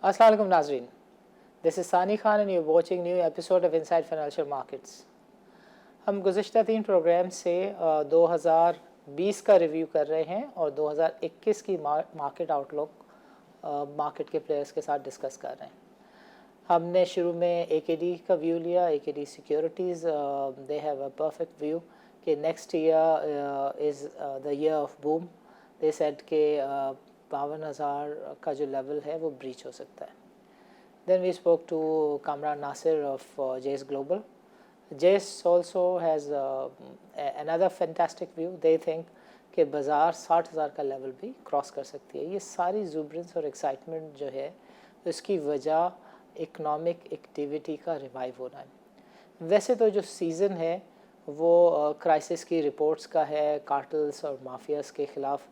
अस्सलाम वालेकुम नाजरीन, दिस इज़ सानी Khan and you watching new episode of inside financial markets. हम गुज़िश्ता 3 प्रोग्राम से 2020 का रिव्यू कर रहे हैं और 2021 की मार्केट आउटलुक मार्केट के प्लेयर्स के साथ डिस्कस कर रहे हैं। हमने शुरू में AKD का व्यू लिया। AKD securities they have a perfect view कि next year is the year of boom. They said के 52,000 का जो लेवल है वो ब्रीच हो सकता है। Then we spoke to Kamran Nasir of JS Global. JS also has another fantastic view. They think कि बाज़ार 60,000 का लेवल भी क्रॉस कर सकती है। ये सारी जुबरेंस और एक्साइटमेंट जो है उसकी वजह इकनॉमिक एक्टिविटी का रिवाइव होना है। वैसे तो जो सीज़न है वो क्राइसिस की रिपोर्ट्स का है, कार्टल्स और माफियाज़ के ख़िलाफ़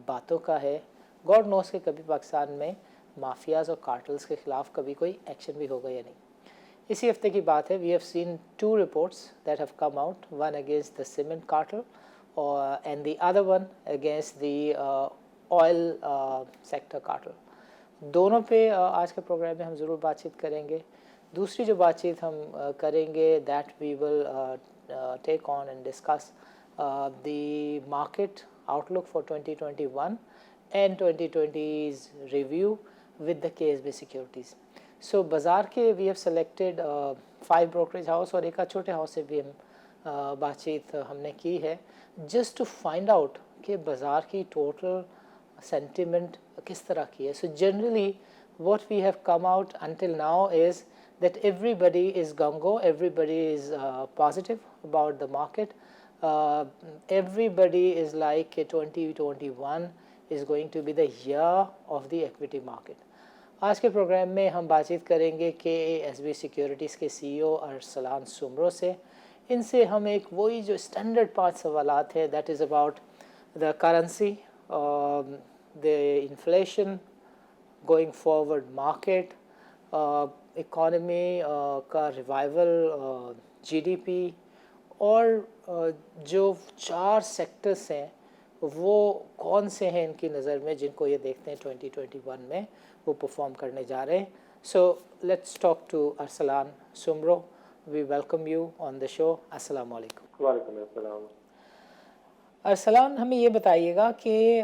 बातों का है। गॉड नोस के कभी पाकिस्तान में माफियाज़ और कार्टल्स के ख़िलाफ़ कभी कोई एक्शन भी होगा या नहीं। इसी हफ्ते की बात है। We have seen 2 reports that have come out, one against the cement cartel और and the other one against the oil sector cartel. दोनों पे आज के प्रोग्राम में हम ज़रूर बातचीत करेंगे। दूसरी जो बातचीत हम करेंगे that we will take on and discuss the market outlook for 2021 and 2020's review with the KSB Securities. So बाज़ार के we have selected 5 brokerage house और एक छोटे हाउस से भी हम बातचीत हमने की है just to find out कि बाज़ार की total sentiment किस तरह की है। So generally what we have come out until now is that everybody is gung-ho, everybody is positive about the market. Everybody is like 2021 is going to be the year of the equity market. आज के programme में हम बातचीत करेंगे KSB securities के CEO Arsalan Soomro से। इनसे हम एक वही जो स्टैंडर्ड 5 सवालात है that is about the currency, the inflation, going forward market, economy का रिवाइवल, GDP और जो 4 सेक्टर्स हैं वो कौन से हैं इनकी नज़र में जिनको ये देखते हैं 2021 में वो परफॉर्म करने जा रहे हैं। So let's talk to Arsalan Soomro. We welcome you on the show. अस्सलाम वालेकुम। वालेकुम अस्सलाम। अरसलान, हमें ये बताइएगा कि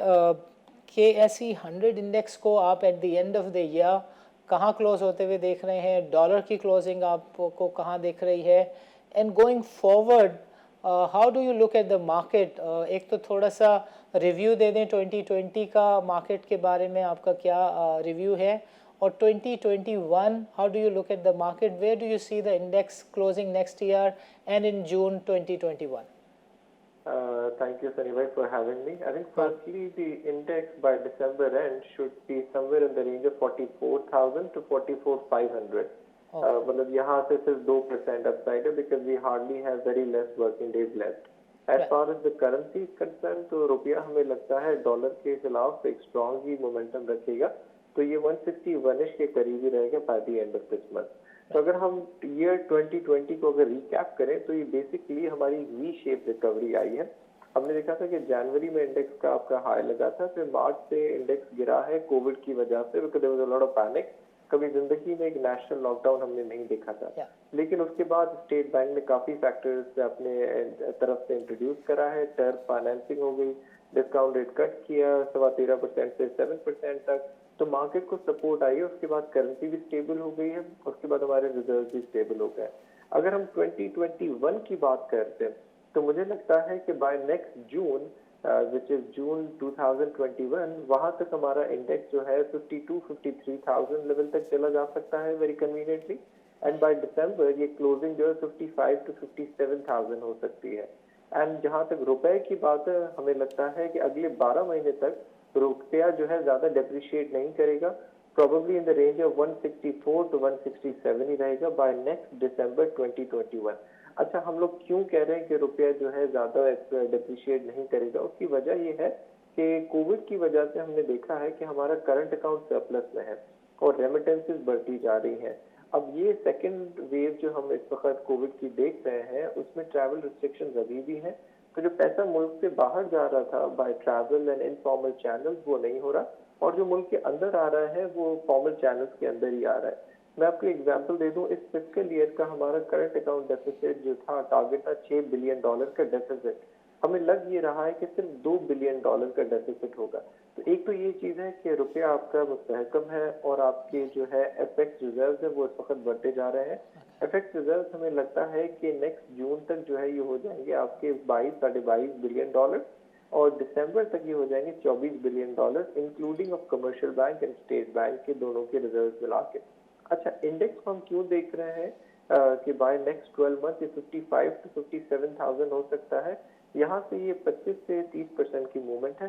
KSE 100 इंडेक्स को आप at the end of the year कहाँ क्लोज होते हुए देख रहे हैं? डॉलर की क्लोजिंग आपको कहाँ दिख रही है? And going forward how do you look at the market? एक तो थोड़ा सा रिव्यू दे दें 2020 का मार्केट के बारे में, आपका क्या रिव्यू है, और 2021 how do you look at the market? Where do you see the index closing next year end in June 2021? Thank you, Sunny bhai, for having me. I think firstly, the index by December end should be somewhere in the range of 44,000 to 44,500. मतलब यहाँ से सिर्फ 2% upside है because we hardly have very less working days left. As far as the currency is concerned, तो रुपया हमें लगता है डॉलर के खिलाफ एक स्ट्रॉन्ग ही मोमेंटम रखेगा, तो ये 161 के करीब ही रहेगा by the end of this month. तो अगर हम ईयर 2020 को अगर रिकैप करें तो ये बेसिकली हमारी वी शेप रिकवरी आई है। हमने देखा था कि जनवरी में इंडेक्स का आपका हाई लगा था, फिर मार्च से इंडेक्स गिरा है कोविड की वजह से, because there was a lot of panic. कभी जिंदगी में एक नेशनल लॉकडाउन हमने नहीं देखा था, लेकिन उसके बाद स्टेट बैंक ने काफी फैक्टर्स अपने तरफ से इंट्रोड्यूस करा है। टर्म फाइनेंसिंग हो गई, डिस्काउंट रेट कट किया 13.25% से 7% तक, तो मार्केट को सपोर्ट आई है। उसके बाद करेंसी भी स्टेबल हो गई है, उसके बाद हमारे रिजर्व भी स्टेबल हो गए। अगर हम 2021 की बात करते हैं तो मुझे लगता है कि by next June which is June 2021 वहां तक हमारा इंडेक्स जो है 52-53,000 लेवल तक चला जा सकता है very conveniently, and by December ये क्लोजिंग जो है 55-57,000 हो सकती है। एंड जहां तक रुपए की बात है, हमें लगता है कि अगले 12 महीने तक रुपया जो है ज्यादा डेप्रिशिएट नहीं करेगा, probably in the range of 164 to 167 ही रहेगा बाय नेक्स्ट दिसंबर 2021। अच्छा, हम लोग क्यों कह रहे हैं कि रुपया जो है ज्यादा डेप्रिशिएट नहीं करेगा? उसकी वजह ये है कि कोविड की वजह से हमने देखा है कि हमारा करंट अकाउंट सरप्लस में है और रेमिटेंसेस बढ़ती जा रही हैं। अब ये सेकेंड वेव जो हम इस वक्त कोविड की देख रहे हैं उसमें ट्रैवल रिस्ट्रिक्शंस अभी भी हैं, तो जो पैसा मुल्क से बाहर जा रहा था by travel and informal channels, वो नहीं हो रहा, और जो मुल्क के अंदर आ रहा है वो फॉर्मल चैनल्स के अंदर ही आ रहा है। मैं आपको एग्जांपल दे दूं, इस फिस्कल ईयर का हमारा करंट अकाउंट डेफिसिट जो था, टारगेट था $6 बिलियन का डेफिसिट, हमें लग ये रहा है कि सिर्फ $2 बिलियन का डेफिसिट होगा। तो एक तो ये चीज है कि रुपया आपका मुस्तहकम है और आपके जो है एफएक्स रिजर्व है वो इस वक्त बढ़ते जा रहे हैं। एफएक्स रिजर्व हमें लगता है कि नेक्स्ट जून तक जो है ये हो जाएंगे आपके 22-22.5 बिलियन डॉलर, और दिसंबर तक ये हो जाएंगे $24 billion, including of commercial bank and state bank के दोनों के रिजर्व मिला के। अच्छा, इंडेक्स को हम क्यों देख रहे हैं कि बाय नेक्स्ट 12 मंथ ये 55 to 57,000 हो सकता है। यहाँ से ये 25 से 30% की मूवमेंट है।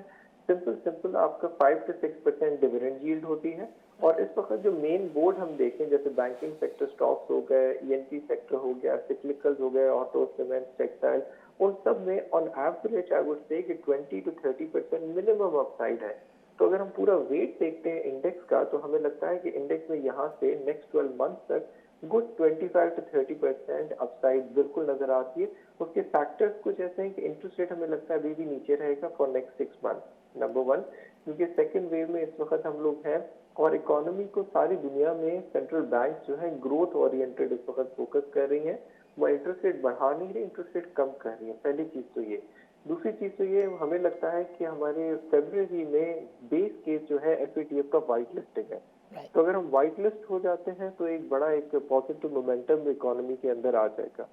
सिंपल आपका 5 to 6% डिविडेंड यील्ड होती है। और इस वक्त जो मेन बोर्ड हम देखें, जैसे बैंकिंग सेक्टर स्टॉक्स हो गए, ईएनपी सेक्टर हो गया, सिक्लिकल्स हो गए, ऑटो, सीमेंट, टेक्सटाइल, उन सब में on average I would say कि 20 to 30% मिनिमम अपसाइड है। तो अगर हम पूरा वेट देखते हैं इंडेक्स का, तो हमें लगता है कि इंडेक्स में यहाँ से नेक्स्ट 12 मंथ तक गुड 25 to 30% अपसाइड बिल्कुल नजर आती है। उसके फैक्टर्स कुछ ऐसे हैं कि इंटरेस्ट रेट हमें लगता है अभी भी नीचे रहेगा for next 6 month, number one, क्योंकि सेकेंड वेव में इस वक्त हम लोग हैं और इकोनॉमी को सारी दुनिया में सेंट्रल बैंक जो है ग्रोथ ओरिएंटेड इस वक्त फोकस कर रही है। वो इंटरेस्ट रेट बढ़ा नहीं रही, इंटरेस्ट रेट कम कर रही है। पहली चीज तो ये। दूसरी चीज तो ये, हमें लगता है कि हमारे फरवरी में बेस केस जो है एफएटीएफ का वाइट लिस्टिंग है। तो अगर हम व्हाइट लिस्ट हो जाते हैं तो एक बड़ा एक पॉजिटिव मोमेंटम इकोनॉमी के अंदर आ जाएगा।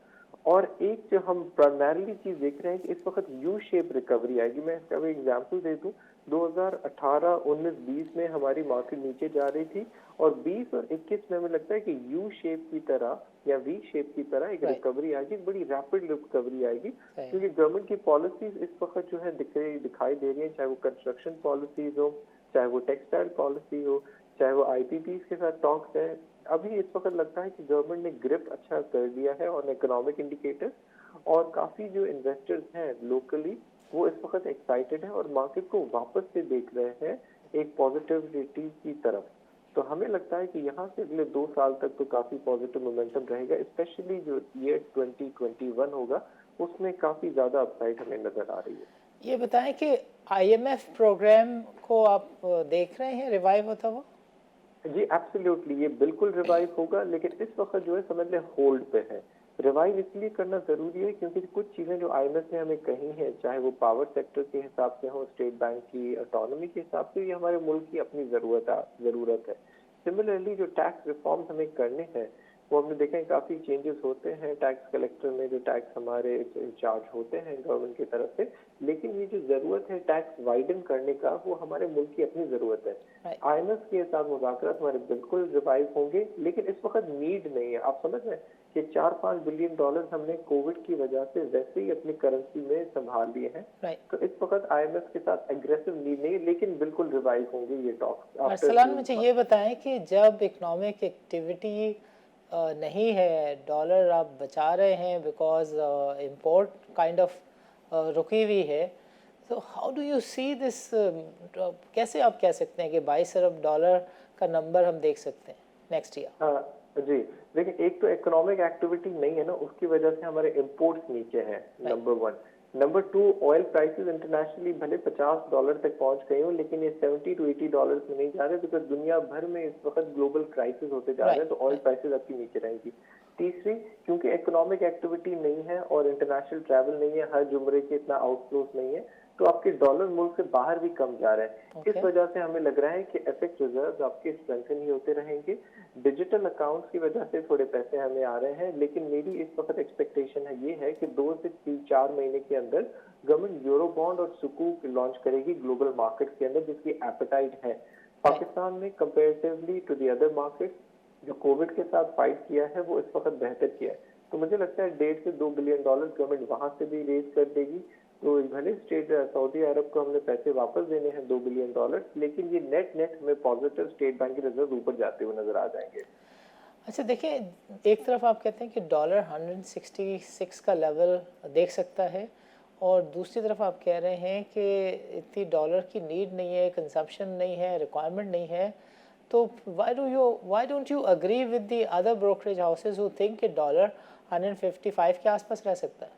और एक जो हम प्राइमरीली चीज देख रहे हैं कि इस वक्त यू शेप रिकवरी आएगी। मैं इसका भी एग्जांपल दे दूं, 2018, 19, 20 में हमारी मार्केट नीचे जा रही थी, और 20 और 21 में हमें लगता है कि यू शेप की तरह या वी शेप की तरह एक रिकवरी आएगी, बड़ी रैपिड रिकवरी आएगी, क्योंकि गवर्नमेंट की पॉलिसीज इस वक्त जो है दिखाई दे रही है, चाहे वो कंस्ट्रक्शन पॉलिसीज हो, चाहे वो टेक्सटाइल पॉलिसी हो, चाहे वो आईपीपी के साथ टॉक्स है। अभी इस वक्त लगता है कि गवर्नमेंट ने ग्रिप अच्छा कर दिया है ऑन इकोनॉमिक इंडिकेटर्स, और काफी जो इन्वेस्टर्स हैं लोकली वो इस वक्त एक्साइटेड है और मार्केट को वापस से देख रहे हैं एक पॉजिटिविटी की तरफ। तो हमें लगता है कि यहाँ से अगले 2 साल तक तो काफी पॉजिटिव मोमेंटम रहेगा, स्पेशली जो ईयर 2021 होगा उसमें काफी ज्यादा अपसाइड हमें नजर आ रही है। ये बताएं कि आईएमएफ प्रोग्राम को आप देख रहे हैं रिवाइव होता हुआ? जी एब्सोल्युटली, ये बिल्कुल रिवाइव होगा, लेकिन इस वक्त जो है समझ लें होल्ड पे है। रिवाइव इसलिए करना जरूरी है क्योंकि कुछ चीजें जो आईएमएफ ने हमें कही हैं, चाहे वो पावर सेक्टर के हिसाब से हो, स्टेट बैंक की ऑटोनॉमी के हिसाब से, ये हमारे मुल्क की अपनी जरूरत है। सिमिलरली जो टैक्स रिफॉर्म्स हमें करने हैं वो हमने देखा है काफी चेंजेस होते हैं टैक्स कलेक्टर में, जो टैक्स हमारे इंचार्ज होते हैं गवर्नमेंट की तरफ से, लेकिन ये जो जरूरत है टैक्स वाइडन करने का वो हमारे मुल्क की अपनी जरूरत है। आईएमएफ के साथ मुज़ाकरात हमारे बिल्कुल रिवाइव होंगे, लेकिन इस वक्त नीड नहीं है। आप समझ रहे हैं कि $4-5 बिलियन हमने कोविड की वजह से वैसे ही अपनी करेंसी में संभाल लिए हैं। तो इस वक्त आईएमएफ के साथ एग्रेसिव नीड नहीं, लेकिन बिल्कुल रिवाइव होंगे ये टॉक्स। अरसलान, मुझे ये बताएं कि जब इकोनॉमिक एक्टिविटी नहीं है, डॉलर आप बचा रहे हैं बिकॉज इंपोर्ट काइंड ऑफ रुकी हुई है, तो how do you see this? कैसे आप कह सकते हैं कि 22 अरब डॉलर का नंबर हम देख सकते हैं नेक्स्ट ईयर? जी देखिए, एक तो इकोनॉमिक एक्टिविटी नहीं है ना, उसकी वजह से हमारे इंपोर्ट्स नीचे हैं, number one. Number two, oil prices internationally भले $50 तक पहुंच गए हो, लेकिन ये $70 to $80 में नहीं जा रहे, बिकॉज दुनिया भर में इस वक्त ग्लोबल क्राइसिस होते जा रहे हैं, तो ऑयल प्राइसेस आपकी नीचे रहेंगी। तीसरी, क्योंकि इकोनॉमिक एक्टिविटी नहीं है और इंटरनेशनल ट्रैवल नहीं है, हर जुमरे के इतना आउटफ्लोस नहीं है, तो आपके डॉलर मुल्क से बाहर भी कम जा रहे हैं। इस वजह से हमें लग रहा है कि एफएक्स रिजर्व आपके स्ट्रेंथन ही होते रहेंगे। डिजिटल अकाउंट्स की वजह से थोड़े पैसे हमें आ रहे हैं, लेकिन मेरी इस वक्त एक्सपेक्टेशन है ये है कि 2 से 4 महीने के अंदर गवर्नमेंट यूरो बॉन्ड और सुकूक लॉन्च करेगी ग्लोबल मार्केट के अंदर, जिसकी एपेटाइट है। पाकिस्तान में comparatively to the other market जो कोविड के साथ फाइट किया है वो इस वक्त बेहतर किया है। तो मुझे लगता है $1.5 से $2 बिलियन गवर्नमेंट वहां से भी रेज कर देगी। तो भले स्टेट सऊदी अरब को हमने पैसे वापस देने हैं $2 बिलियन, लेकिन ये नेट हमें पॉजिटिव स्टेट बैंक के रिजर्व ऊपर जाते हुए नजर आ जाएंगे। अच्छा देखिए, एक तरफ आप कहते हैं कि डॉलर 166 का लेवल देख सकता है, और दूसरी तरफ आप कह रहे हैं कि इतनी डॉलर की नीड नहीं है, कंजम्पशन नहीं है, रिक्वायरमेंट नहीं है। तो why don't you agree with the other brokerage houses who think कि डॉलर 155 के आसपास रह सकता है?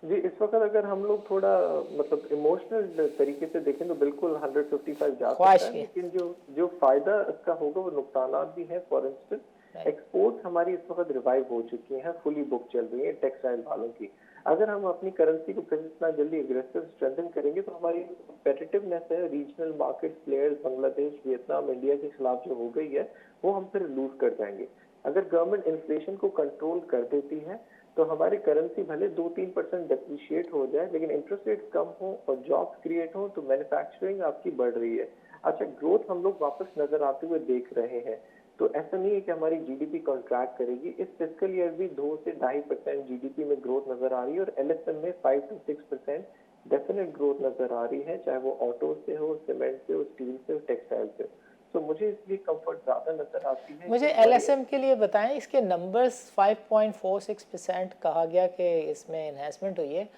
जी, इस वक्त अगर हम लोग थोड़ा मतलब इमोशनल तरीके से देखें तो बिल्कुल 155 जा सकता ख्वाहिश है, की। लेकिन जो जो फायदा इसका होगा वो नुकसानात भी हैं। For instance right. एक्सपोर्ट्स हमारी इस वक्त रिवाइव हो चुकी हैं, फुली बुक चल रही है टेक्सटाइल वालों की। अगर हम अपनी करेंसी को फिर इतना जल्दी एग्रेसिव स्ट्रेंथन करेंगे तो हमारी कम्पेटिटिवनेस है regional market players Bangladesh, Vietnam, India के खिलाफ जो हो गई है वो हम फिर लूज कर जाएंगे। अगर गवर्नमेंट इन्फ्लेशन को कंट्रोल कर देती है तो हमारी करेंसी भले 2-3% डेप्रिशिएट हो जाए, लेकिन इंटरेस्ट रेट कम हो और जॉब्स क्रिएट हो तो मैन्युफैक्चरिंग आपकी बढ़ रही है। अच्छा, ग्रोथ हम लोग वापस नजर आते हुए देख रहे हैं। तो ऐसा नहीं है कि हमारी जीडीपी कॉन्ट्रैक्ट करेगी। इस फिस्कल ईयर भी 2 से 2.5% जीडीपी में ग्रोथ नजर आ रही है और एलएसएम में 5 से 6% डेफिनेट ग्रोथ नजर आ रही है, चाहे वो ऑटो से हो, सीमेंट से हो, स्टील से हो, टेक्सटाइल से। तो मुझे इसलिए कंफर्ट ज्यादा नजर आती है मुझे कि हमारी एलएसएम के लिए बताएं, इसके नंबर्स 5.46% कहा गया कि इसमें एनहेंसमेंट हुई है।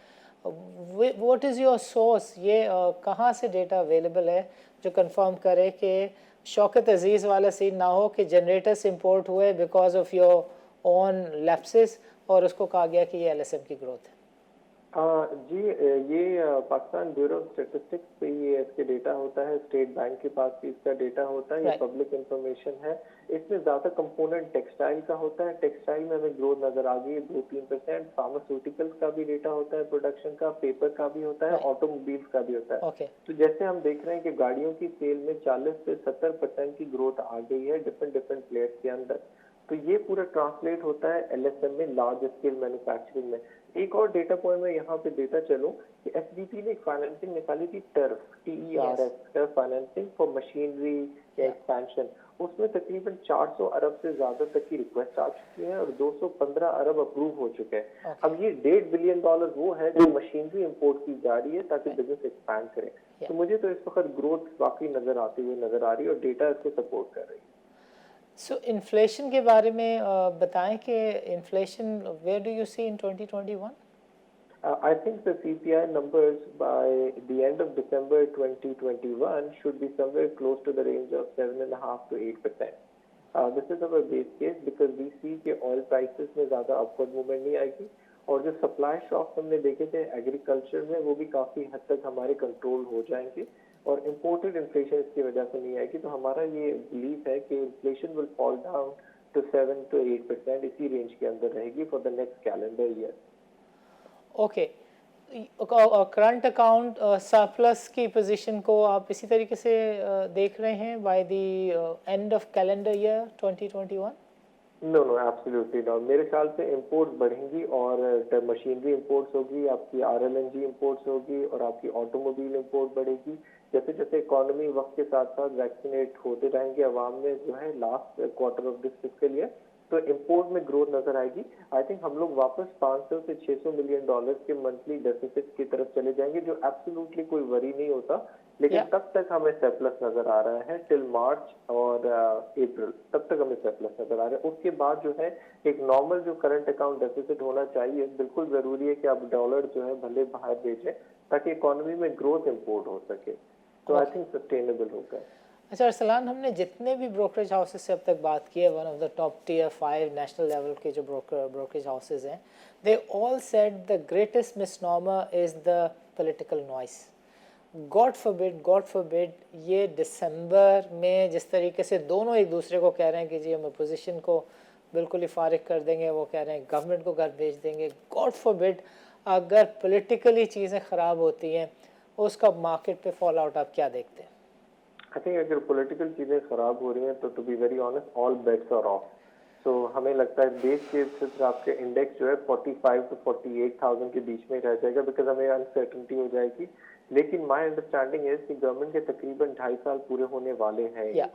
व्हाट इज़ योर सोर्स, ये कहाँ से डेटा अवेलेबल है जो कंफर्म करे कि शौकत अजीज़ वाला सीन ना हो कि जनरेटर्स इंपोर्ट हुए because of your own lapses और उसको कहा गया कि ये एलएसएम की ग्रोथ है। जी, ये पाकिस्तान ब्यूरो ऑफ स्टैटिस्टिक्स पे ये इसके डेटा होता है, स्टेट बैंक के पास भी इसका डेटा होता है, ये राइट। पब्लिक इंफॉर्मेशन है। इसमें ज्यादा कंपोनेंट टेक्सटाइल का होता है, टेक्सटाइल में हमें ग्रोथ नजर आ गई है 2-3%। फार्मास्यूटिकल्स का भी डेटा होता है, प्रोडक्शन का, पेपर का भी होता है, राइट। ऑटोमोबाइल्स का भी होता है। ओके। तो जैसे हम देख रहे हैं कि गाड़ियों की सेल में 40 से 70% की ग्रोथ आ गई है डिफरेंट डिफरेंट प्लेयर्स के अंदर। तो ये पूरा ट्रांसलेट होता है एलएसएम में, लार्ज स्केल मैन्युफैक्चरिंग में। एक और डेटा पॉइंट मैं यहाँ पे देता चलूं कि एसबीपी ने एक फाइनेंसिंग निकाली थी, turf, yes. TERF, turf financing for machinery या या। एक्सपेंशन। उसमें तकरीबन 400 अरब से ज्यादा तक की रिक्वेस्ट आ चुकी है और 215 अरब अप्रूव हो चुके हैं। ओके। अब ये $1.5 बिलियन वो है जो मशीनरी इंपोर्ट की जा रही है ताकि राइट। बिजनेस एक्सपैंड करे। या। तो मुझे तो इस वक्त ग्रोथ वाकई नजर आती हुई नजर आ रही है और डेटा इसको सपोर्ट कर रही है। सो इन्फ्लेशन के बारे में बताएं कि inflation where do you see in 2021? I think the CPI numbers by the end of December 2021 should be somewhere close to the range of 7.5 to 8%. This is our base case because we see कि oil prices में ज़्यादा upward movement नहीं आएगी और जो supply shocks हमने देखे थे agriculture में वो भी काफ़ी हद तक हमारे कंट्रोल हो जाएंगे और imported inflation इसकी वजह से नहीं आएगी। तो हमारा ये belief है कि inflation will fall down to 7 to 8%, इसी रेंज के अंदर रहेगी for the next calendar year. Okay. Current account surplus की पोजीशन को आप इसी तरीके से देख रहे हैं by the end of calendar year 2021? No no, absolutely not. मेरे ख्याल से इंपोर्ट्स बढ़ेंगी और मशीनरी इंपोर्ट्स होगी, आपकी RLNG इंपोर्ट्स होगी और आपकी ऑटोमोबाइल इंपोर्ट बढ़ेगी। जैसे जैसे इकोनॉमी वक्त के साथ साथ वैक्सीनेट होते रहेंगे अवाम में जो है last quarter of this fiscal year, तो इंपोर्ट में ग्रोथ नजर आएगी। आई थिंक हम लोग वापस 500 से 600 मिलियन डॉलर्स के मंथली डेफिसिट की तरफ चले जाएंगे, जो एब्सोल्युटली कोई वरी नहीं होता। लेकिन तब तक हमें सरप्लस नजर आ रहा है टिल मार्च और अप्रैल, तब तक हमें सरप्लस नजर आ रहा है। उसके बाद जो है एक नॉर्मल जो करंट अकाउंट डेफिसिट होना चाहिए। बिल्कुल जरूरी है कि आप डॉलर जो है भले बाहर भेजें ताकि इकोनॉमी में ग्रोथ इंपोर्ट हो सके। तो आई थिंक सस्टेनेबल होगा। अच्छा अरसलान, हमने जितने भी ब्रोकरेज हाउसेस से अब तक बात की है, one of the top tier 5 national level के जो ब्रोकरेज हाउसेस हैं, they all said the greatest misnomer is the political noise. God forbid ये दिसंबर में जिस तरीके से दोनों एक दूसरे को कह रहे हैं कि जी हम अपोजिशन को बिल्कुल ही फारिग कर देंगे, वो कह रहे हैं गवर्नमेंट को घर भेज देंगे। गॉड फॉरबिड अगर पॉलिटिकली चीज़ें ख़राब होती हैं उसका मार्केट पे फॉल आउट आप क्या देखते हैं? आई थिंक अगर पॉलिटिकल चीजें खराब हो रही हैं तो to be very honest all bets are off. So हमें लगता है देश के सिर्फ आपके इंडेक्स जो है 45 to 48,000 के बीच में रह जाएगा बिकॉज हमें अनसर्टनिटी हो जाएगी। लेकिन माय अंडरस्टैंडिंग है कि गवर्नमेंट के तकरीबन 2.5 साल पूरे होने वाले हैं।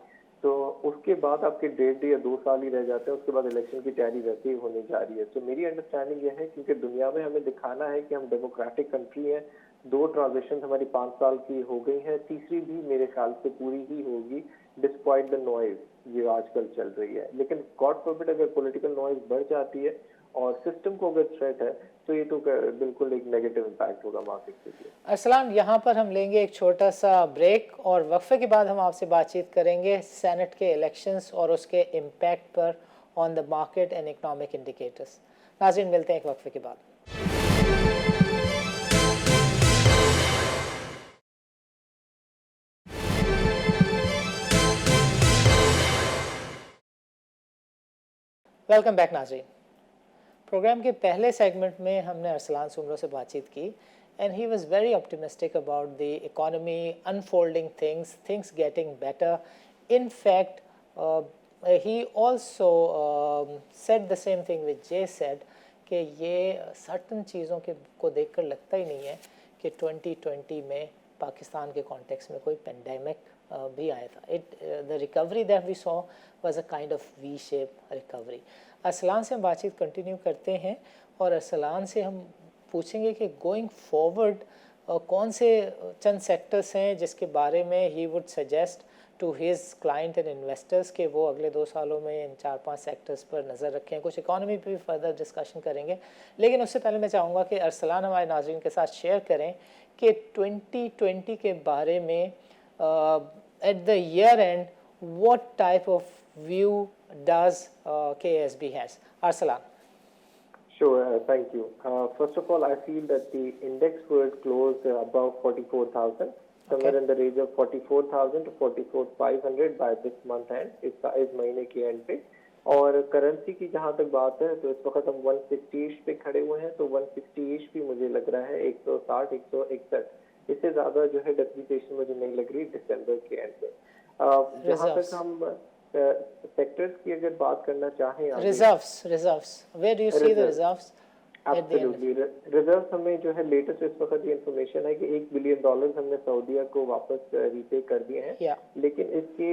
तो उसके बाद आपके 1.5 या 2 साल ही रह जाते हैं, उसके बाद इलेक्शन की तैयारी वैसे ही होने जा रही है। तो मेरी अंडरस्टैंडिंग यह है क्योंकि दुनिया में हमें दिखाना है कि हम डेमोक्रेटिक कंट्री है। 2 ट्रांजिशन हमारी 5 साल की हो गई है, तीसरी भी मेरे ख्याल से पूरी ही होगी डिस्पाइट द नॉइज ये आजकल चल रही है। लेकिन गॉड फॉरबिड अगर पॉलिटिकल नॉइज बढ़ जाती है और सिस्टम को अगर थ्रेट है तो ये तो बिल्कुल एक नेगेटिव इम्पैक्ट होगा मार्केट के लिए। अरसलान, यहाँ पर हम लेंगे एक छोटा सा ब्रेक और वक्फे के बाद हम आपसे बातचीत करेंगे सेनेट के इलेक्शंस और उसके इम्पैक्ट पर on the market and economic indicators. नाज़रीन, मिलते हैं एक वक्फे के बाद। वेलकम बैक नाज़रीन। प्रोग्राम के पहले सेगमेंट में हमने अरसलान सुमरो से बातचीत की and he was very optimistic about the economy unfolding things getting better. In fact he also said the same thing which Jay said कि ये सर्टन चीज़ों के को देखकर लगता ही नहीं है कि 2020 में पाकिस्तान के कॉन्टेक्स्ट में कोई पेंडेमिक भी आया था। The recovery that we saw was a kind of V shape recovery. Arsalan से हम बातचीत कंटिन्यू करते हैं और अरसलान से हम पूछेंगे कि गोइंग फॉरवर्ड कौन से चंद सेक्टर्स हैं जिसके बारे में he would suggest to his client and investors के वो अगले 2 सालों में इन 4-5 सेक्टर्स पर नज़र रखें। कुछ इकोनॉमी पे भी फर्दर डिस्कशन करेंगे, लेकिन उससे पहले मैं चाहूँगा कि अरसलान हमारे नाज़रीन के साथ शेयर करें कि 2020 के बारे में at the year and what type of view does KSB has. Arsalan. Sure, thank you. First of all, I feel that the index was closed above 44,000, somewhere in the range of 44,000 to 44,500 by this month end, इस महीने के and पे। और currency की जहाँ तक बात है तो इस वक्त हम 160 पे खड़े हुए हैं, तो 160 भी मुझे लग रहा है 160, 161, इससे ज़्यादा जो है डेप्रिसिएशन मुझे नहीं लग रही दिसंबर के एंड पे। जहाँ तक हम सेक्टर्स की अगर बात करना चाहें, reserves where do you see the reserves? Absolutely reserves हमें जो है लेटेस्ट इस वक्त ये इन्फॉर्मेशन है कि $1 बिलियन हमने सऊदीया को वापस रीपे कर दिए हैं, लेकिन इसके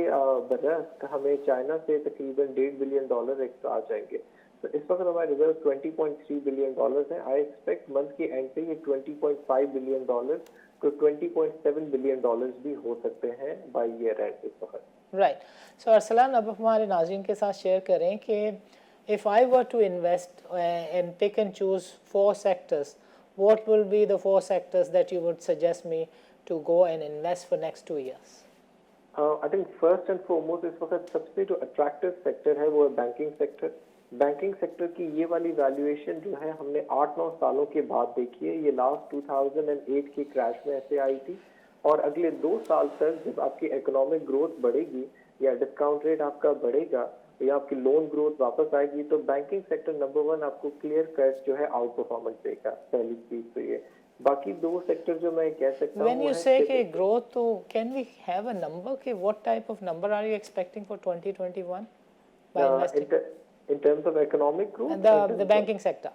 बरअक्स हमें चाइना से तकरीबन $1.5 बिलियन एक्स्ट्रा आ जाएंगे। तो इस वक्त हमारे रिजर्व $20.3 बिलियन है। आई एक्सपेक्ट मंथ के एंड पे ये $20.5 बिलियन तो $20.7 बिलियन भी हो सकते हैं बाय ईयर एंड इस वक्त। राइट। सो अरसलान, अब हमारे नाज़रीन के साथ शेयर करें कि if I were to invest and pick and choose 4 sectors, what will be the 4 sectors that you would suggest me to go and invest for next 2 years? I think first and foremost इस वक्त सबसे जो attractive sector है वो है banking sector. Banking sector की ये वाली वैल्यूएशन जो है हमने 8-9 सालों के बाद देखी है। ये लास्ट 2008 के क्रैश में ऐसे आई थी, और अगले 2 साल तक जब आपकी इकोनॉमिक ग्रोथ बढ़ेगी या डिस्काउंट रेट आपका बढ़ेगा या आपकी लोन ग्रोथ वापस आएगी, तो बैंकिंग सेक्टर नंबर 1 आपको क्लियर कट जो है आउट परफॉर्मेंस देगा। पहली चीज तो ये। बाकी 2 सेक्टर जो मैं कह सकता हूँ, व्हेन यू से कि ग्रोथ, तो can we have a number कि what type of number are you expecting for 2021 by investing in terms of economic growth and the banking sector?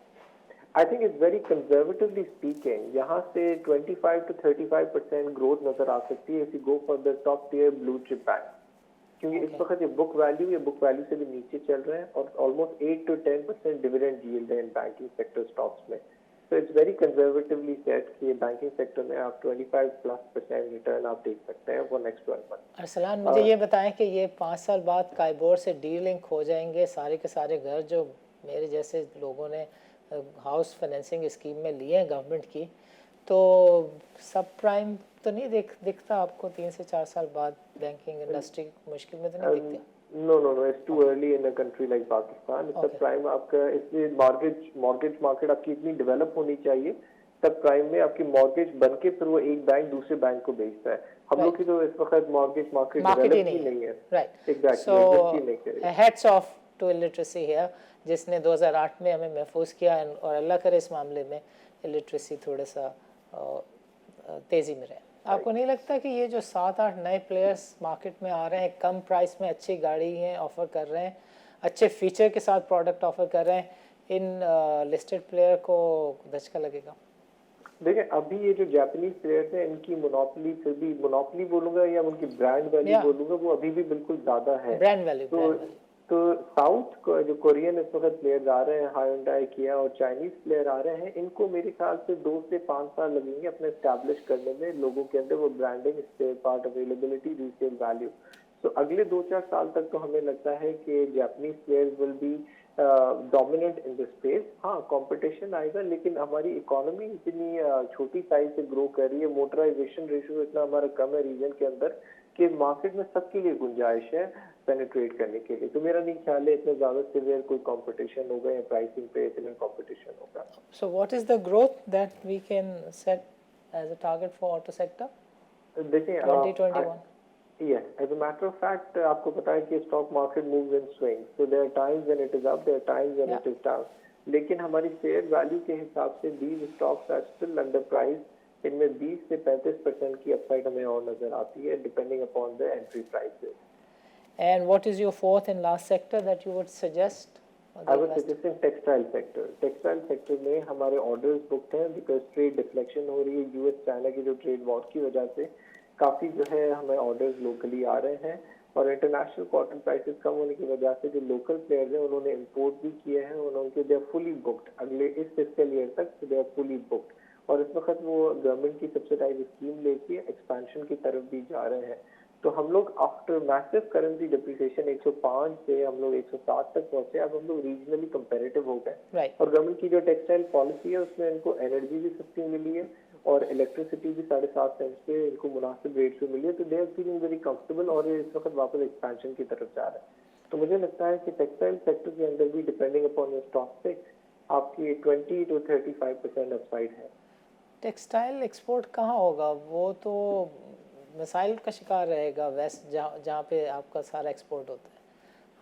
I think it's very conservatively speaking, यहाँ से 25 to 35% growth नजर आ सकती है if you go for the top tier blue chip bank, क्योंकि इस वक्त ये बुक वैल्यू से भी नीचे चल रहे हैं और ऑलमोस्ट 8 to 10% डिविडेंड यील्ड है इन बैंकिंग सेक्टर स्टॉक्स में। So it's very conservatively set कि बैंकिंग सेक्टर में आप 25+% रिटर्न आप देख सकते हैं फॉर नेक्स्ट 12 मंथ। अरसलान, मुझे ये बताएं कि ये 5 साल बाद काइबोर से डीलिंक हो जाएंगे सारे के सारे घर जो मेरे जैसे लोगों ने हाउस फाइनेंसिंग स्कीम में लिए हैं गवर्नमेंट की, तो सब प्राइम तो नहीं दिखता आपको 3 से 4 साल बाद बैंकिंग इंडस्ट्री मुश्किल में तो नहीं दिखती? No, it's too early in a country like Pakistan. Subprime आपका इसलिए मॉर्गेज मार्केट आपकी इतनी डेवलप होनी चाहिए, सब प्राइम में आपकी मॉर्गेज बन के फिर वो एक बैंक दूसरे बैंक को बेचता है। हम लोग की तो इस वक्त मॉर्गेज मार्केट डेवलप ही नहीं है। Right, exactly. So heads off to illiteracy here, जिसने 2008 में हमें महफूज किया, और अल्लाह करे इस मामले में इलिटरेसी थोड़ा सा तेज़ी में रहे। आपको नहीं लगता कि ये जो 7-8 नए प्लेयर्स मार्केट में आ रहे हैं, कम प्राइस में अच्छी गाड़ी हैं ऑफ़र कर रहे हैं, अच्छे फीचर के साथ प्रोडक्ट ऑफ़र कर रहे हैं, इन लिस्टेड प्लेयर को धचका लगेगा? देखिए, अभी ये जो जापानीज प्लेयर्स हैं इनकी मोनोपोली, फिर भी मोनोपोली बोलूंगा या उनकी ब्रांड वैल्यू बोलूंगा, वो अभी भी बिल्कुल ज्यादा है। ब्रांड वैल्यू तो साउथ जो कोरियन इस वक्त प्लेयर्स आ रहे हैं, हायोंडाई, किया और चाइनीज प्लेयर आ रहे हैं, इनको मेरे ख्याल से 2 से 5 साल लगेंगे अपने एस्टैब्लिश करने में, लोगों के अंदर वो branding, spare part availability, resale value. तो अगले 2-4 साल तक तो हमें लगता है कि Japanese players will be dominant in the space. हाँ, कंपटीशन आएगा, लेकिन हमारी इकोनॉमी इतनी छोटी साइज से ग्रो कर रही है, मोटराइजेशन रेशियो इतना हमारा कम है रीजन के अंदर कि मार्केट में सबके लिए गुंजाइश है पेनिट्रेट करने के लिए। तो मेरा नहीं ख्याल है इतना ज्यादा सीवियर कोई कंपटीशन होगा या प्राइसिंग पे इतना कंपटीशन होगा। So what is the growth that we can set as a target for auto sector? देखिए, 2021 Yes, as a matter of fact, आपको पता है कि stock market moves in swings, so there are times when it is up, there are times when या it is down. लेकिन हमारी fair value के हिसाब से these stocks are still under price. इनमें 20 से 35% की अपसाइड हमें और नजर आती है, depending upon the entry prices. And what is your fourth and last sector that you would suggest for the I was investor? suggesting textile sector. Textile sector में हमारे orders booked हैं because trade deflection हो रही है US China की जो trade war की वजह से काफी जो है हमें orders locally आ रहे हैं और इंटरनेशनल कॉटन प्राइसेस कम होने की वजह से जो लोकल प्लेयर्स हैं उन्होंने इंपोर्ट भी किए हैं और उनके दे आर फुली बुक्ड अगले इस फिस्कल ईयर तक दे आर फुली बुक्ड और इस वक्त वो गवर्नमेंट की सब्सिडाइज स्कीम लेके एक्सपेंशन की तरफ भी जा रहे हैं। तो हम लोग आफ्टर मैसिव करेंसी डिप्रिसिएशन 105 से हम लोग 107 तक पहुंचे, अब हम लोग रीजनली कंपेरेटिव हो गए राइट और गवर्नमेंट की जो टेक्सटाइल पॉलिसी है उसमें इनको एनर्जी भी सस्ती मिली है और इलेक्ट्रिसिटी भी 7.5 सेंट पे इनको मुनासिब रेट पे मिली है, तो they are feeling very comfortable और ये इस वक्त वापस एक्सपेंशन की तरफ जा रहा है। तो मुझे लगता है कि टेक्सटाइल सेक्टर के अंदर भी depending upon your stock pick आपकी 20 to 35% अपसाइड है। टेक्सटाइल एक्सपोर्ट कहाँ होगा? वो तो मिसाइल का शिकार रहेगा वेस्ट, जहाँ जहाँ पे आपका सारा एक्सपोर्ट होता है।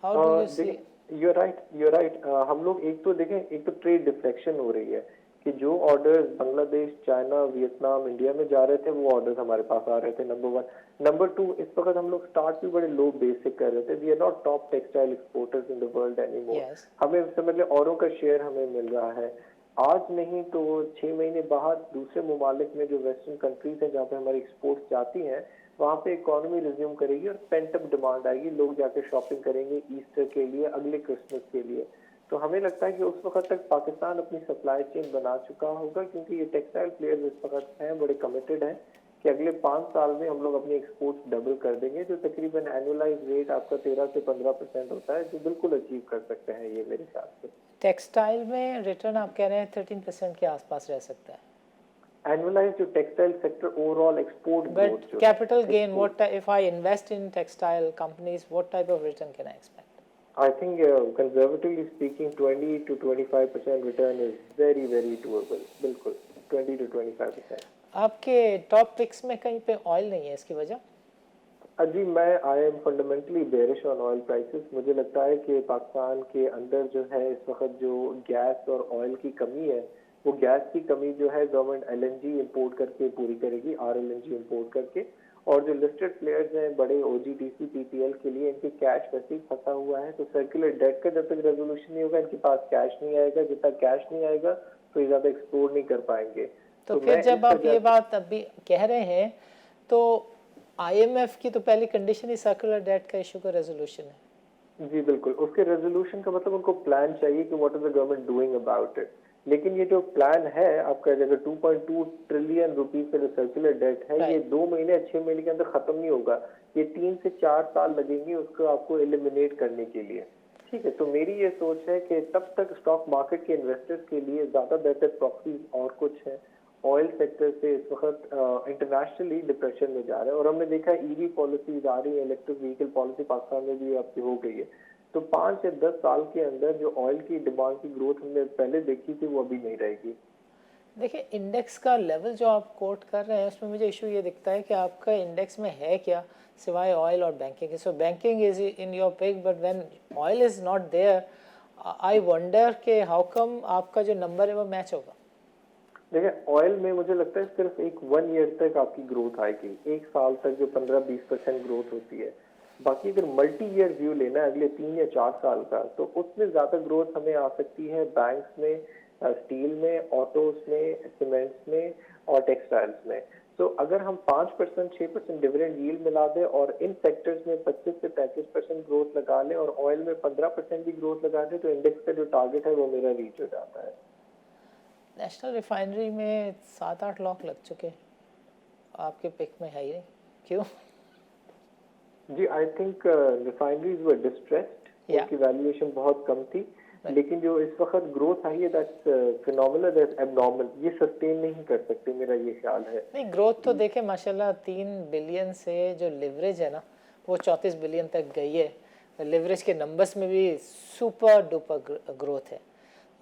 How do you see? you're right. हम लोग एक तो देखें, एक तो ट्रेड डिफ्लेक्शन हो रही है कि जो orders Bangladesh, China, Vietnam, India में जा रहे थे वो ऑर्डर्स हमारे पास आ रहे थे, नंबर वन। नंबर टू, इस वक्त हम लोग स्टार्ट भी बड़े लो बेस से कर रहे थे। We are not top textile exporters in the world anymore. Yes हमें समझ लें औरों का शेयर हमें मिल रहा है। आज नहीं तो 6 महीने बाद दूसरे ममालिक में जो वेस्टर्न कंट्रीज हैं जहाँ पे हमारी एक्सपोर्ट्स जाती हैं वहाँ पे इकोनॉमी रिज्यूम करेगी और पेंट अप डिमांड आएगी, लोग जाके शॉपिंग करेंगे ईस्टर के लिए, अगले क्रिसमस के लिए। तो हमें लगता है कि उस वक्त तक पाकिस्तान अपनी सप्लाई चेन बना चुका होगा क्योंकि ये टेक्सटाइल प्लेयर्स इस वक्त हैं बड़े कमिटेड हैं कि अगले 5 साल में हम लोग अपनी एक्सपोर्ट्स डबल कर देंगे, जो तकरीबन एनुअलाइज रेट आपका 13 से 15% होता है, जो बिल्कुल अचीव कर सकते हैं ये मेरे हिसाब से। टेक्सटाइल में रिटर्न आप कह रहे हैं 13% के आसपास रह सकता है, एनुअलाइज जो textile sector overall export but growth capital gain what if I invest in textile companies what type of return can I expect? I think conservatively speaking 20 to 25% return is very very doable. बिल्कुल 20 to 25%। आपके top picks में कहीं पे oil नहीं है, इसकी वजह? अजी मैं I am fundamentally bearish on oil prices. मुझे लगता है कि पाकिस्तान के अंदर जो है इस वक्त जो गैस और ऑयल की कमी है वो गैस की कमी जो है गवर्नमेंट एलएनजी इंपोर्ट करके पूरी करेगी, आरएलएनजी इंपोर्ट करके। और जो लिस्टेड प्लेयर्स हैं बड़े ओजीडीसी पीपीएल के लिए इनके कैश वैसे ही फंसा हुआ है, तो सर्कुलर डेट का जब तक रेजोल्यूशन नहीं होगा इनके पास कैश नहीं आएगा, जब तक कैश नहीं आएगा तो ये ज्यादा एक्सप्लोर नहीं कर पाएंगे। तो फिर जब आप ये बात अभी कह रहे हैं तो आईएमएफ की तो पहली कंडीशन ही सर्कुलर डेट का इशू का रेजोल्यूशन है। जी बिल्कुल, उसके रेजोल्यूशन का मतलब उनको प्लान चाहिए कि what is the government doing about it. लेकिन ये जो प्लान है आपका जगह 2.2 ट्रिलियन रुपीस का जो सर्कुलर डेट है ये 2 महीने 6 महीने के अंदर खत्म नहीं होगा, ये 3 से 4 साल लगेंगे उसको आपको एलिमिनेट करने के लिए। ठीक है, तो मेरी ये सोच है कि तब तक स्टॉक मार्केट के इन्वेस्टर्स के लिए ज्यादा बेहतर प्रॉक्सी और कुछ है। ऑयल सेक्टर से इस वक्त इंटरनेशनली डिप्रेशन में जा रहा है और हमने देखा है ईवी पॉलिसीज आ रही है, इलेक्ट्रिक व्हीकल पॉलिसी पाकिस्तान में भी आपकी हो गई है। तो 5 से 10 साल के अंदर जो ऑयल की डिमांड की ग्रोथ हमने पहले देखी थी वो अभी नहीं रहेगी। देखिए इंडेक्स का लेवल जो आप कोट कर रहे हैं उसमें मुझे इशू ये दिखता है कि आपका इंडेक्स में है क्या सिवाय ऑयल और बैंकिंग के। So banking is in your pick but when oil is not there I wonder के हाउ कम आपका जो नंबर है वो मैच होगा। देखिए ऑयल में मुझे लगता है सिर्फ एक 1 ईयर तक आपकी ग्रोथ आएगी, 1 साल तक जो 15-20% ग्रोथ होती है। बाकी अगर मल्टी ईयर व्यू लेना है अगले 3 या 4 साल का तो उसमें ज्यादा ग्रोथ हमें आ सकती है बैंक्स में, स्टील में, ऑटोस में, सीमेंट्स में और टेक्सटाइल्स में। तो अगर हम 5% 6% डिविडेंड यील्ड मिला दें और इन सेक्टर्स में 25 से 35% ग्रोथ लगा लें और ऑयल में 15% भी ग्रोथ लगा दें तो इंडेक्स का जो टारगेट है वो मेरा रीच हो जाता है। नेशनल रिफाइनरी में 7-8 लाख लग चुके, आपके पिक में है ही नहीं, क्यों? जी I think refineries were distressed, उनकी वैल्यूएशन बहुत कम थी, लेकिन जो इस वक्त ग्रोथ आई है दैट्स फिनोमिनल, दैट्स एबनॉर्मल, ये सस्टेन नहीं कर सकते, मेरा ये ख्याल है। नहीं ग्रोथ तो देखे माशाल्लाह 3 बिलियन से जो लिवरेज है ना वो 34 बिलियन तक गई है, लिवरेज के नंबर्स में भी सुपर डुपर ग्रोथ है।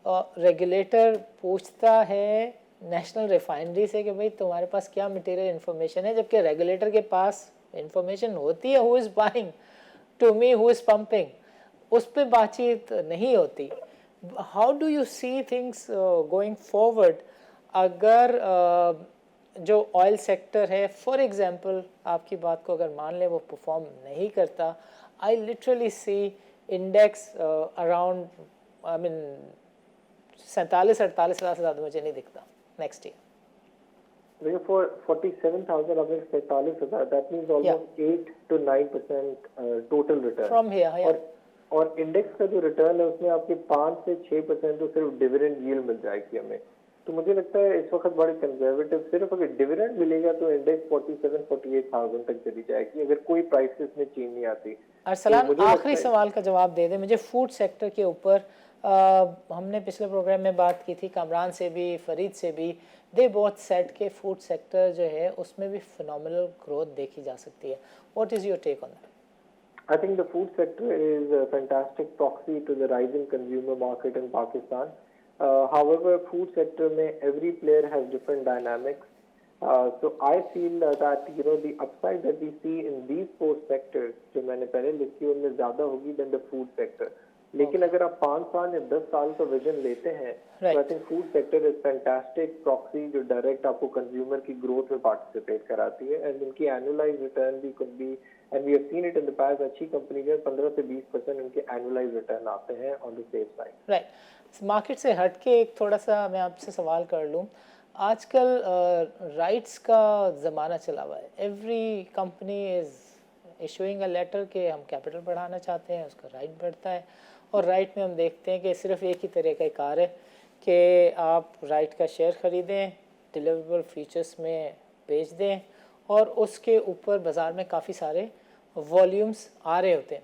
और रेगुलेटर पूछता है नेशनल रिफाइनरी से कि भाई तुम्हारे पास क्या मटेरियल इन्फॉर्मेशन है, जबकि रेगुलेटर के पास इंफॉर्मेशन होती है who is buying, to me who is pumping, उस पर बातचीत नहीं होती. How do you see things going forward अगर जो ऑयल सेक्टर है फॉर एग्जांपल आपकी बात को अगर मान लें वो परफॉर्म नहीं करता, I literally see index around I mean 47-48 से ज़्यादा मुझे नहीं दिखता next year. For 47,000 of it, 47,000, that means almost 8 to 9% total return. From here, yeah. और इंडेक्स का जो रिटर्न है उसमें आपके 5 से 6% तो सिर्फ डिविडेंड यील्ड मिल जाएगी हमें. तो मुझे लगता है इस वक्त बड़ी कंजर्वेटिव, सिर्फ अगर डिविडेंड मिलेगा तो इंडेक्स 47-48,000 तक चली जाएगी अगर कोई प्राइसेस में चेंज नहीं आती. अरसलान, आखिरी सवाल का जवाब दे दे मुझे फूड सेक्टर के ऊपर. हमने पिछले प्रोग्राम में बात की थी कामरान से भी, फरीद से भी, दे बोथ सेट के फूड सेक्टर जो है उसमें भी फिनोमिनल ग्रोथ देखी जा सकती है. What is your take on that? I think the food sector is a fantastic proxy to the rising consumer market in Pakistan. However, food sector में every player has different dynamics. So I feel that the upside that we see in these four sectors जो मैंने पहले लिखी उनमें ज़्यादा होगी than the food sector. लेकिन अगर आप 5 साल या 10 साल का विजन लेते हैं तो I think food sector is fantastic proxy जो डायरेक्ट आपको कंज्यूमर की ग्रोथ में पार्टिसिपेट कराती है. एंड इनकी एनुअलाइज रिटर्न भी could be, and we have seen it in the past, अच्छी कंपनी में 15 से 20% इनके एनुअलाइज रिटर्न आते हैं on the safe side. Right. Market से हट के एक थोड़ा सा मैं आपसे सवाल कर लूँ. आजकल राइट्स का ज़माना चला हुआ है. Every company is issuing a letter कि हम कैपिटल बढ़ाना चाहते हैं, उसका राइट बढ़ता है. और राइट में हम देखते हैं कि सिर्फ एक ही तरह का कार है कि आप राइट का शेयर ख़रीदें, डिलीवरेबल फीचर्स में बेच दें और उसके ऊपर बाज़ार में काफ़ी सारे वॉल्यूम्स आ रहे होते हैं.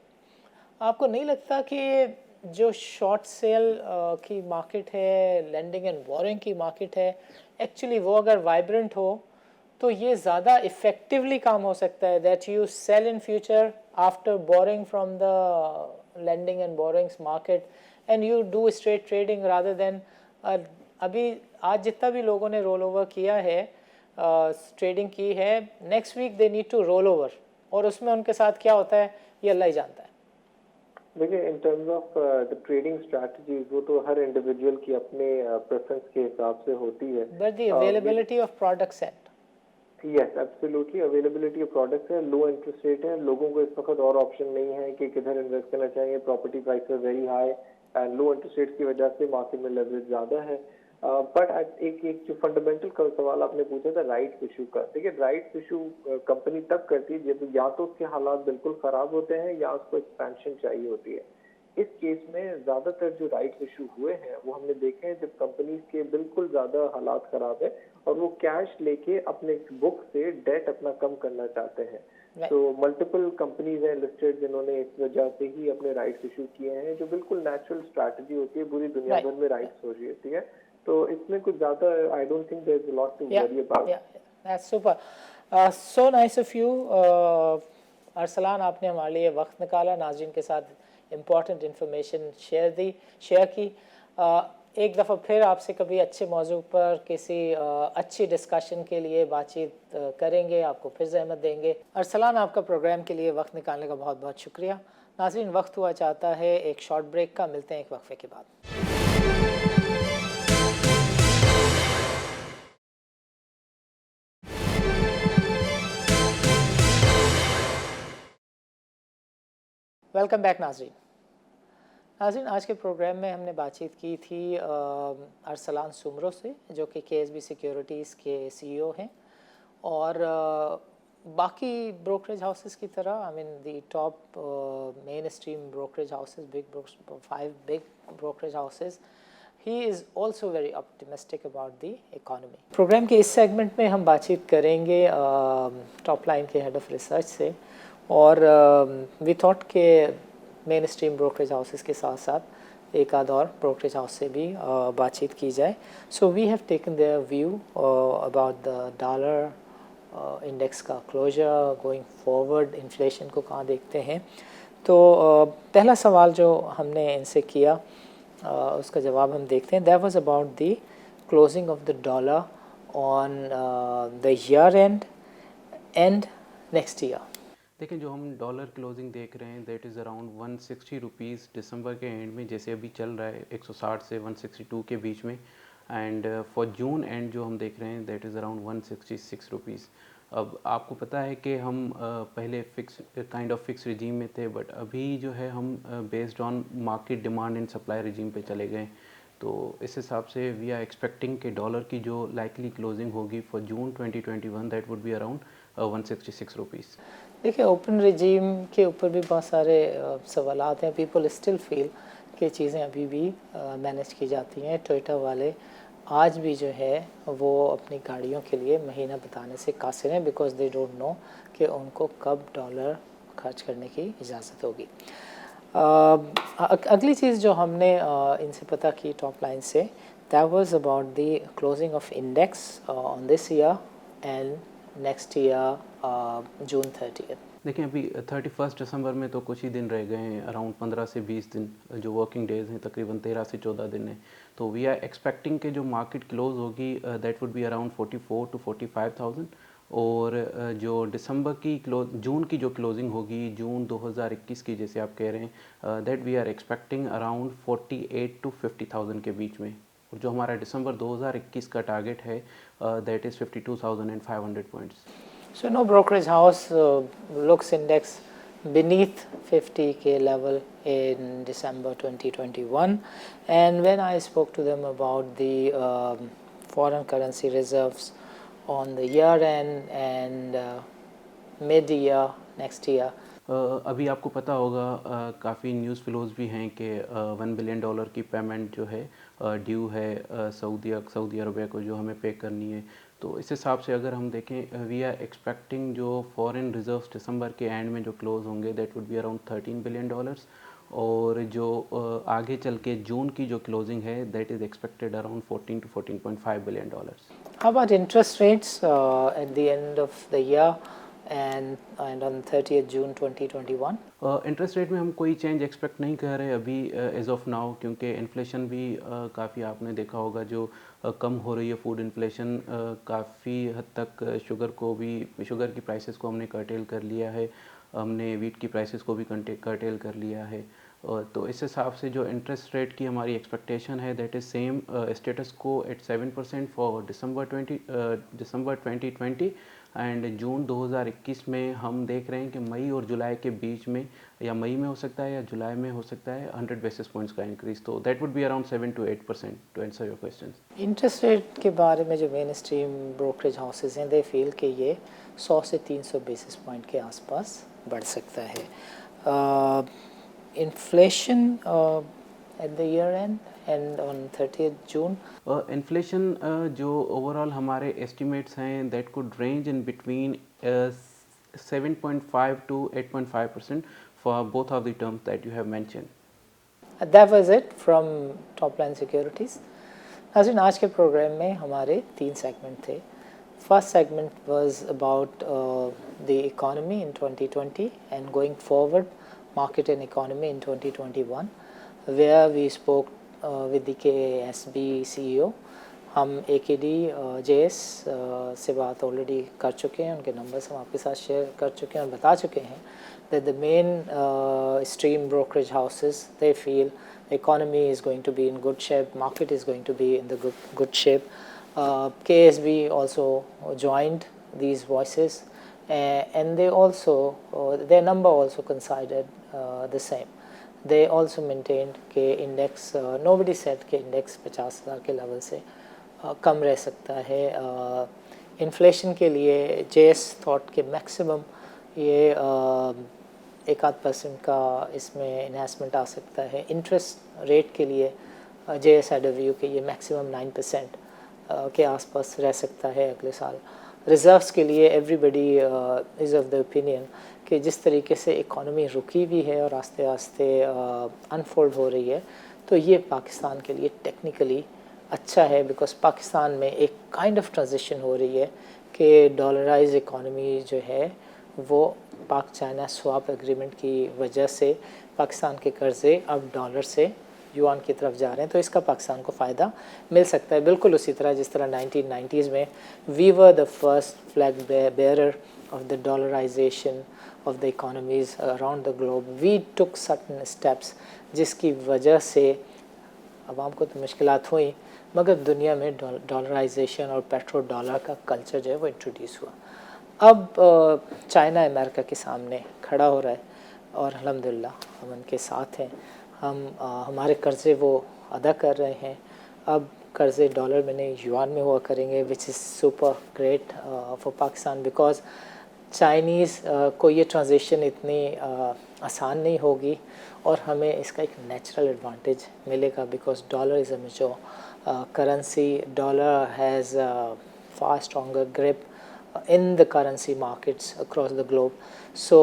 आपको नहीं लगता कि जो शॉर्ट सेल की मार्केट है, लेंडिंग एंड बोरिंग की मार्केट है, एक्चुअली वो अगर वाइब्रेंट हो तो ये ज़्यादा इफ़ेक्टिवली काम हो सकता है that you sell in future after borrowing from the lending and borrowings market and you do straight trading rather than अभी आज जितना भी लोगों ने रोल ओवर किया है, ट्रेडिंग की है, next week they need to roll over और उसमें उनके साथ क्या होता है ये अल्लाह ही जानता है. देखिए इन terms of the trading strategies वो तो हर इंडिविजुअल की अपने प्रेफरेंस के हिसाब से होती है. But the availability of products at yes absolutely availability of products है, लो इंटरेस्ट रेट है, लोगों को इस वक्त और ऑप्शन नहीं है कि किधर इन्वेस्ट करना चाहिए. Property prices very high and low interest rate की वजह से मार्केट में लेवरेज ज़्यादा है. बट एक जो फंडामेंटल का सवाल आपने पूछा था राइट्स इशू का, देखिए राइट्स इशू कंपनी तब करती है जब या तो उसके हालात बिल्कुल ख़राब होते हैं या उसको एक्सपेंशन चाहिए होती है. इस केस में ज़्यादातर जो राइट्स इशू हुए हैं वो हमने देखे हैं जब कंपनीज के बिल्कुल ज़्यादा हालात ख़राब है और वो कैश लेके अपने बुक से डेट अपना कम करना चाहते हैं. तो मल्टीपल कंपनीज हैं लिस्टेड जिन्होंने इस वजह से ही अपने राइट्स इशू किए हैं, जो बिल्कुल नेचुरल स्ट्रैटेजी होती है, पूरी दुनिया भर में राइट्स हो रही होती है. तो इसमें कुछ ज़्यादा I don't think there is a lot to worry about. That's super, so nice of you Arsalan. आपने हमारे लिए वक्त निकाला, नाज़रीन के साथ इम्पॉर्टेंट इन्फॉर्मेशन शेयर की. एक दफ़ा फिर आपसे कभी अच्छे मौजू पर किसी अच्छी डिस्कशन के लिए बातचीत करेंगे, आपको फिर ज़हमत देंगे. अरसलान, आपका प्रोग्राम के लिए वक्त निकालने का बहुत बहुत शुक्रिया. नाज़रीन, वक्त हुआ चाहता है एक शॉर्ट ब्रेक का. मिलते हैं एक वक्फे के बाद. वेलकम बैक नाज़रीन. आज के प्रोग्राम में हमने बातचीत की थी अरसलान सुमरो से, जो कि KSB सिक्योरिटीज़ के CEO हैं. और बाकी ब्रोकरेज हाउसेस की तरह I mean the top main stream brokerage houses, 5 big brokerage houses, he is also very optimistic about the economy. Programme के इस सेगमेंट में हम बातचीत करेंगे टॉप लाइन के हेड ऑफ रिसर्च से. और वी थॉट के मेन स्ट्रीम ब्रोकरेज हाउसेस के साथ साथ एक आध और ब्रोकरेज हाउस से भी बातचीत की जाए. So we have taken their view about the dollar index का क्लोजर गोइंग फॉरवर्ड, इन्फ्लेशन को कहाँ देखते हैं. तो पहला सवाल जो हमने इनसे किया उसका जवाब हम देखते हैं. That was about the closing of the dollar on the year end next year. देखिए जो हम डॉलर क्लोजिंग देख रहे हैं दैट इज़ अराउंड 160 रुपीज़ दिसंबर के एंड में, जैसे अभी चल रहा है 160 से 162 के बीच में। एंड फॉर जून एंड जो हम देख रहे हैं दैट इज़ अराउंड 166 रुपीज़। अब आपको पता है कि हम पहले फिक्स रिजीम में थे, बट अभी जो है हम based on market demand and supply regime पे चले गए। तो इस हिसाब से वी आर एक्सपेक्टिंग कि डॉलर की जो लाइकली क्लोजिंग होगी for June 2021 that would be around 166 rupees. देखिए ओपन रिजीम के ऊपर भी बहुत सारे सवालात हैं। पीपल स्टिल फील कि चीज़ें अभी भी मैनेज की जाती हैं। टोयोटा वाले आज भी जो है वो अपनी गाड़ियों के लिए महीना बताने से कासिर हैं, बिकॉज दे डोंट नो कि उनको कब डॉलर खर्च करने की इजाज़त होगी। अगली चीज़ जो हमने इनसे पता की टॉप लाइन से, that was about the closing of index on this year end next year June 30। देखिए अभी 31 दिसंबर में तो कुछ ही दिन रह गए हैं, अराउंड 15 से 20 दिन जो वर्किंग डेज हैं, तकरीबन 13 से 14 दिन हैं। तो वी आर एक्सपेक्टिंग कि जो मार्केट क्लोज होगी that would be around 44 to 45,000। और जो जून की जो क्लोजिंग होगी जून 2021 की, जैसे आप कह रहे हैं, that we are expecting around 48 to 50,000 के बीच में। और जो हमारा दिसंबर 2021 का टारगेट है that is 52,500 points. So no brokerage house looks index beneath 50K level in December 2021. And when I spoke to them about the foreign currency reserves on the year end and mid-year next year, अभी आपको पता होगा काफ़ी news flows भी हैं कि $1 billion की payment जो है ड्यू है सऊदी अरबिया को, जो हमें पे करनी है। तो इस हिसाब से अगर हम देखें वी आर एक्सपेक्टिंग जो फॉरेन रिजर्व्स दिसंबर के एंड में जो क्लोज होंगे that would be around $13 billion. और जो आगे चल के जून की जो क्लोजिंग है that is expected around 14 to 14.5 billion dollars. how about interest rates at the end of the year and on 30th June 2021? Interest rate में हम कोई चेंज एक्सपेक्ट नहीं कर रहे अभी एज ऑफ नाउ, क्योंकि इन्फ्लेशन भी काफ़ी आपने देखा होगा जो कम हो रही है। फूड इन्फ्लेशन काफ़ी हद तक शुगर की प्राइसेस को हमने कर्टेल कर लिया है, हमने वीट की प्राइसेस को भी कर्टेल कर लिया है। तो इस हिसाब से जो इंटरेस्ट रेट की हमारी एक्सपेक्टेशन है that is same status quo at 7% for December 2020। And June 2021 में हम देख रहे हैं कि मई और जुलाई के बीच में, या मई में हो सकता है या जुलाई में हो सकता है, 100 बेसिस पॉइंट्स का इंक्रीज। तो that would be around 7 to 8% to answer your question. Interest rate के बारे में जो मेन स्ट्रीम ब्रोकरेज हाउसेज हैं दे फील कि ये 100 से 300 बेसिस पॉइंट के आसपास बढ़ सकता है। Inflation at the year and on 30th June, inflation जो ओवरऑल हमारे एस्टिमेट्स हैं that could range in between 7.5 to 8.5% for both of the terms that you have mention. that was it from Top Line Securities. नाज़रीन, आज के programme में हमारे 3 segment थे। First segment was about the economy in 2020 and going forward market and economy in 2021, where we spoke with the KASB CEO. हम AKD JS से बात already कर चुके हैं, उनके नंबर्स हम आपके साथ शेयर कर चुके हैं और बता चुके हैं that the main stream brokerage houses, they feel the economy is going to be in good shape, market is going to be in the good shape. KSB also joined these voices, and they also their number also considered the same. They also maintained कि index nobody said कि index 50,000 के level से कम रह सकता है। Inflation के लिए JS thought के मैक्सिमम ये 1-8% का इसमें इन्हेंसमेंट आ सकता है। इंटरेस्ट रेट के लिए JS हैड अ व्यू कि ये मैक्सिमम 9% के आसपास रह सकता है अगले साल। रिजर्व्स के लिए everybody is of the opinion कि जिस तरीके से इकॉनमी रुकी भी है और आस्ते आस्ते अनफोल्ड हो रही है, तो ये पाकिस्तान के लिए टेक्निकली अच्छा है, बिकॉज पाकिस्तान में एक काइंड ऑफ ट्रांजिशन हो रही है कि डॉलराइज इकॉनमी जो है वो पाक चाइना स्वैप एग्रीमेंट की वजह से पाकिस्तान के कर्ज़े अब डॉलर से युआन की तरफ जा रहे हैं, तो इसका पाकिस्तान को फ़ायदा मिल सकता है। बिल्कुल उसी तरह जिस तरह 1990s में we were the first flag bearer of the dollarisation of the economies around the globe, we took certain steps जिसकी वजह से आवाम को तो मुश्किलात हुई, मगर दुनिया में डॉलराइजेशन और पेट्रो डॉलर का कल्चर जो है वो इंट्रोड्यूस हुआ। अब चाइना अमेरिका के सामने खड़ा हो रहा है और अल्हम्दुलिल्लाह हम उनके साथ हैं। हम हमारे कर्ज़े वो अदा कर रहे हैं। अब कर्ज़े डॉलर में नहीं युआन में हुआ करेंगे, which is super great for Pakistan, because Chinese को ये ट्रांजिशन इतनी आसान नहीं होगी और हमें इसका एक नेचुरल एडवांटेज मिलेगा, because dollar is a major currency. Dollar has far stronger grip in the currency markets across the globe. So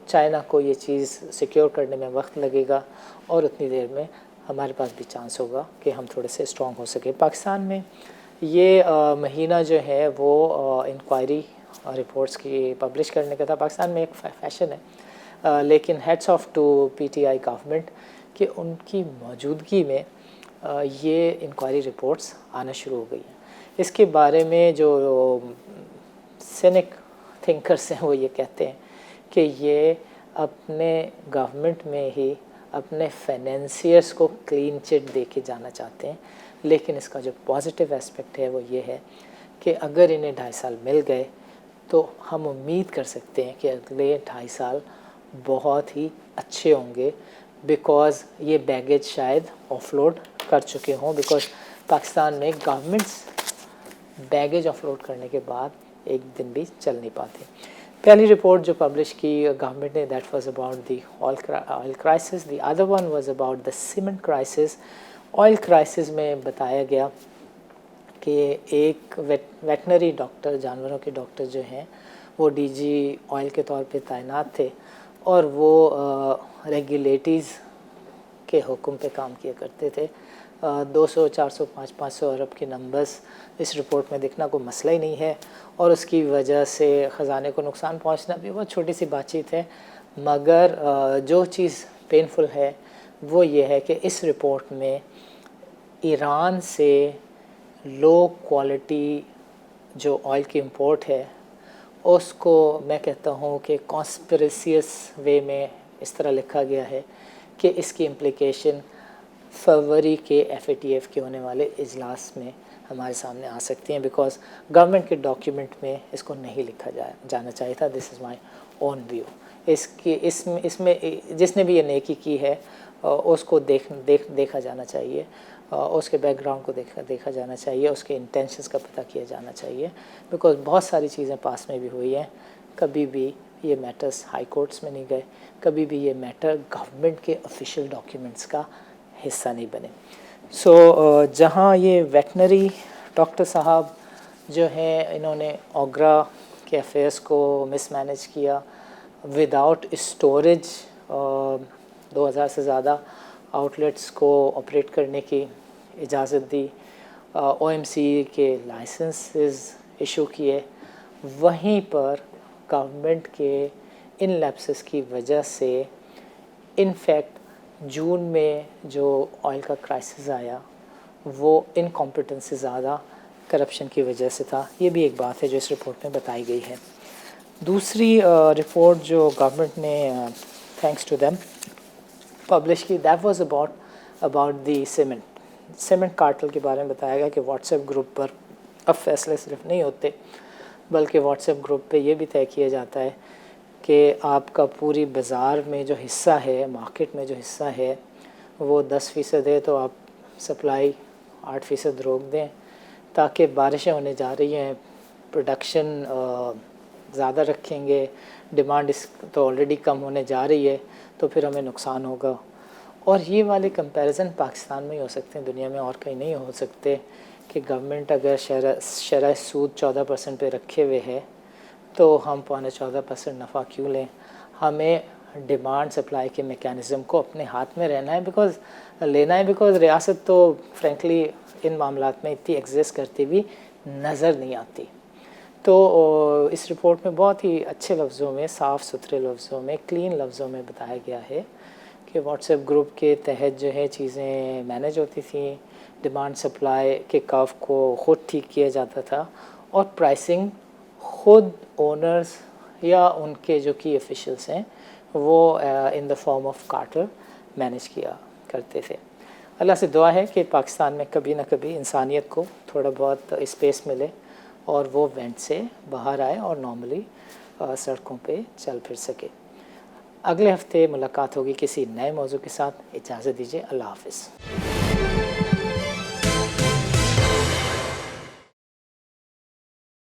China को ये चीज़ सिक्योर करने में वक्त लगेगा और उतनी देर में हमारे पास भी चांस होगा कि हम थोड़े से स्ट्रॉन्ग हो सके। पाकिस्तान में ये महीना जो है वो इंक्वायरी रिपोर्ट्स की पब्लिश करने का था। पाकिस्तान में एक फैशन है, लेकिन heads off to PTI government कि उनकी मौजूदगी में ये इंक्वायरी रिपोर्ट्स आना शुरू हो गई हैं। इसके बारे में जो सिनिक थिंकर्स हैं वो ये कहते हैं कि ये अपने गवर्नमेंट में ही अपने फाइनेंसियर्स को क्लीन चिट दे के जाना चाहते हैं, लेकिन इसका जो पॉजिटिव एस्पेक्ट है वो ये है कि अगर इन्हें 2.5 साल मिल गए तो हम उम्मीद कर सकते हैं कि अगले 2.5 साल बहुत ही अच्छे होंगे, बिकॉज़ ये बैगेज शायद ऑफलोड कर चुके हों, बिकॉज़ पाकिस्तान में गवर्नमेंट्स बैगेज ऑफलोड करने के बाद एक दिन भी चल नहीं पाते। पहली रिपोर्ट जो पब्लिश की गवर्नमेंट ने, that was about the oil crisis. The other one was about the cement crisis. Oil crisis में बताया गया कि एक वेटनरी डॉक्टर, जानवरों के डॉक्टर जो हैं वो डीजी ऑयल के तौर पे तैनात थे और वो रेगुलेटरीज़ के हुक्म पे काम किया करते थे। 200, 400, 500 अरब के नंबर्स इस रिपोर्ट में दिखना कोई मसला ही नहीं है और उसकी वजह से ख़जाने को नुकसान पहुंचना भी बहुत छोटी सी बातचीत है। मगर जो चीज़ पेनफुल है वो ये है कि इस रिपोर्ट में ईरान से लो क्वालिटी जो ऑयल की इंपोर्ट है उसको मैं कहता हूँ कि कॉन्स्पिरेसियस वे में इस तरह लिखा गया है कि इसकी इम्प्लिकेशन फरवरी के FATF के होने इजलास इजलास में हमारे सामने आ सकती हैं, बिकॉज गवर्नमेंट के डॉक्यूमेंट में इसको नहीं लिखा जाना चाहिए था। This is my own view. इसमें जिसने भी ये नेकी की है उसको देखा जाना चाहिए, उसके बैकग्राउंड को देखा जाना चाहिए, उसके इंटेंशंस का पता किया जाना चाहिए, बिकॉज बहुत सारी चीज़ें पास में भी हुई हैं। कभी भी ये मैटर्स हाई कोर्ट्स में नहीं गए, कभी भी ये मैटर गवर्नमेंट के ऑफिशियल डॉक्यूमेंट्स का हिस्सा नहीं बने। सो जहाँ ये वेटनरी डॉक्टर साहब जो हैं इन्होंने ओगरा के अफेयर्स को मिसमैनेज किया, विदाउट स्टोरेज 2000 से ज़्यादा आउटलेट्स को ऑपरेट करने की इजाज़त दी, OMC के लाइसेंसेस इशू किए, वहीं पर गवर्नमेंट के इन लैप्सेस की वजह से इनफैक्ट जून में जो ऑयल का क्राइसिस आया वो इनकॉम्पिटेंस से ज़्यादा करप्शन की वजह से था। ये भी एक बात है जो इस रिपोर्ट में बताई गई है। दूसरी रिपोर्ट जो गवर्नमेंट ने थैंक्स टू देम पब्लिश की, that was about the cement cartel के बारे में बताया गया कि व्हाट्सएप ग्रुप पर अब फैसले सिर्फ नहीं होते बल्कि व्हाट्सएप ग्रुप पे ये भी तय किया जाता है कि आपका पूरी बाज़ार में जो हिस्सा है, मार्केट में जो हिस्सा है वो 10% है तो आप सप्लाई 8% रोक दें, ताकि बारिशें होने जा रही हैं, प्रोडक्शन ज़्यादा रखेंगे, डिमांड इस तो ऑलरेडी कम होने जा रही है तो फिर हमें नुकसान होगा। और ये वाले कंपैरिजन पाकिस्तान में ही हो सकते हैं, दुनिया में और कहीं नहीं हो सकते कि गवर्नमेंट अगर शरह सूद 14% पे रखे हुए है तो हम 14.25% नफ़ा क्यों लें। हमें डिमांड सप्लाई के मेकैनिज़म को अपने हाथ में रहना है, बिकॉज रियासत तो फ्रेंकली इन मामलात में इतनी एग्जिस्ट करती भी नज़र नहीं आती। तो इस रिपोर्ट में बहुत ही अच्छे लफ्ज़ों में, साफ़ सुथरे लफ्ज़ों में, क्लीन लफ्ज़ों में बताया गया है कि व्हाट्सएप ग्रुप के तहत जो है चीज़ें मैनेज होती थी, डिमांड सप्लाई के कर्व को ख़ुद ठीक किया जाता था और प्राइसिंग खुद ओनर्स या उनके जो की ऑफिशियल्स हैं वो in the form of cartel manage किया करते थे। अल्लाह से दुआ है कि पाकिस्तान में कभी ना कभी इंसानियत को थोड़ा बहुत स्पेस मिले और वो वेंट से बाहर आए और नॉर्मली सड़कों पे चल फिर सके। अगले हफ्ते मुलाकात होगी किसी नए मौजू के साथ। इजाज़त दीजिए, अल्लाह हाफ़िज़।